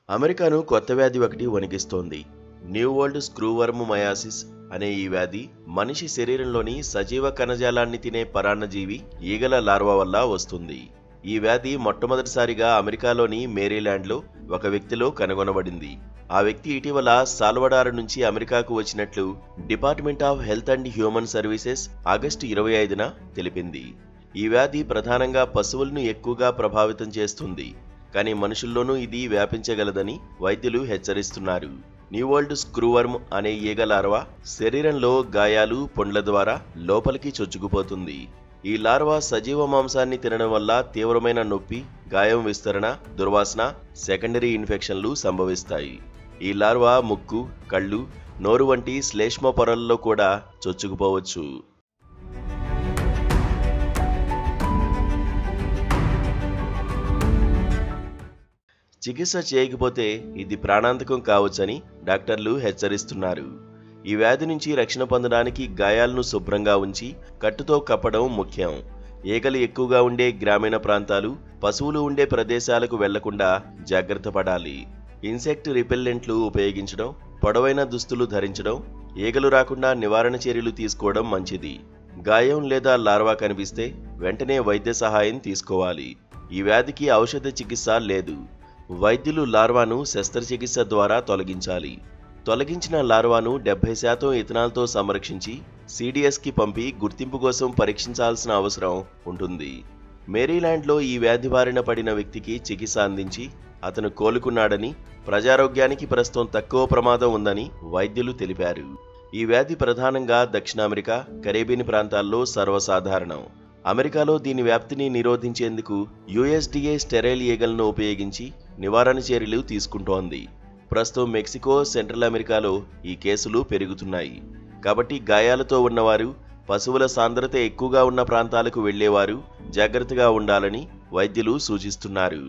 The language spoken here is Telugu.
అమెరికాను కొత్త వ్యాధి ఒకటి వణికిస్తోంది. న్యూ వరల్డ్ స్క్రూవర్మ్ మయాసిస్ అనే ఈ వ్యాధి మనిషి శరీరంలోని సజీవ కణజాలాన్ని తినే పరాన్నజీవి ఈగల లార్వా వల్ల వస్తుంది. ఈ వ్యాధి మొట్టమొదటిసారిగా అమెరికాలోని మేరీల్యాండ్లో ఒక వ్యక్తిలో కనుగొనబడింది. ఆ వ్యక్తి ఇటీవల సాల్వడార్ నుంచి అమెరికాకు వచ్చినట్లు department of health and human services August 25న తెలిపింది. ఈ వ్యాధి ప్రధానంగా పశువులను ఎక్కువగా ప్రభావితం చేస్తుంది, కానీ మనుషుల్లోనూ ఇది వ్యాపించగలదని వైద్యులు హెచ్చరిస్తున్నారు. న్యూ వరల్డ్ స్క్రూవర్మ్ అనే ఈగ లార్వా శరీరంలో గాయాలు, పొండ్ల ద్వారా లోపలికి చొచ్చుకుపోతుంది. ఈ లార్వా సజీవ మాంసాన్ని తినడం వల్ల తీవ్రమైన నొప్పి, గాయం విస్తరణ, దుర్వాసన, సెకండరీ ఇన్ఫెక్షన్లు సంభవిస్తాయి. ఈ లార్వా ముక్కు, కళ్ళు, నోరు వంటి శ్లేష్మ పొరల్లో కూడా చొచ్చుకుపోవచ్చు. చికిత్స చేయకపోతే ఇది ప్రాణాంతకం కావచ్చని డాక్టర్లు హెచ్చరిస్తున్నారు. ఈ వ్యాధి నుంచి రక్షణ పొందడానికి గాయాలను శుభ్రంగా ఉంచి కట్టుతో కప్పడం ముఖ్యం. ఈగలు ఎక్కువగా ఉండే గ్రామీణ ప్రాంతాలు, పశువులు ఉండే ప్రదేశాలకు వెళ్లకుండా జాగ్రత్త పడాలి. ఇన్సెక్ట్ రిపెల్లెంట్లు ఉపయోగించడం, పొడవైన దుస్తులు ధరించడం, ఈగలు రాకుండా నివారణ చర్యలు తీసుకోవడం మంచిది. గాయం లేదా లార్వా కనిపిస్తే వెంటనే వైద్య సహాయం తీసుకోవాలి. ఈ వ్యాధికి ఔషధ చికిత్స లేదు. వైద్యులు లార్వాను శస్త్రచికిత్స ద్వారా తొలగించాలి. తొలగించిన లార్వాను 70% ఇథనాల్తో సంరక్షించి సిడిఎస్కి పంపి గుర్తింపు కోసం పరీక్షించాల్సిన అవసరం ఉంటుంది. మేరీల్యాండ్లో ఈ వ్యాధి బారిన పడిన వ్యక్తికి చికిత్స అందించి అతను కోలుకున్నాడని, ప్రజారోగ్యానికి ప్రస్తుతం తక్కువ ప్రమాదం ఉందని వైద్యులు తెలిపారు. ఈ వ్యాధి ప్రధానంగా దక్షిణ అమెరికా, కరేబియన్ ప్రాంతాల్లో సర్వసాధారణం. అమెరికాలో దీని వ్యాప్తిని నిరోధించేందుకు యుఎస్డిఏ స్టెరైల్ ఈగలను ఉపయోగించి నివారణ చర్యలు తీసుకుంటోంది. ప్రస్తుతం మెక్సికో, సెంట్రల్ అమెరికాలో ఈ కేసులు పెరుగుతున్నాయి. కాబట్టి గాయాలతో ఉన్నవారు, పశువుల సాంద్రత ఎక్కువగా ఉన్న ప్రాంతాలకు వెళ్లేవారు జాగ్రత్తగా ఉండాలని వైద్యులు సూచిస్తున్నారు.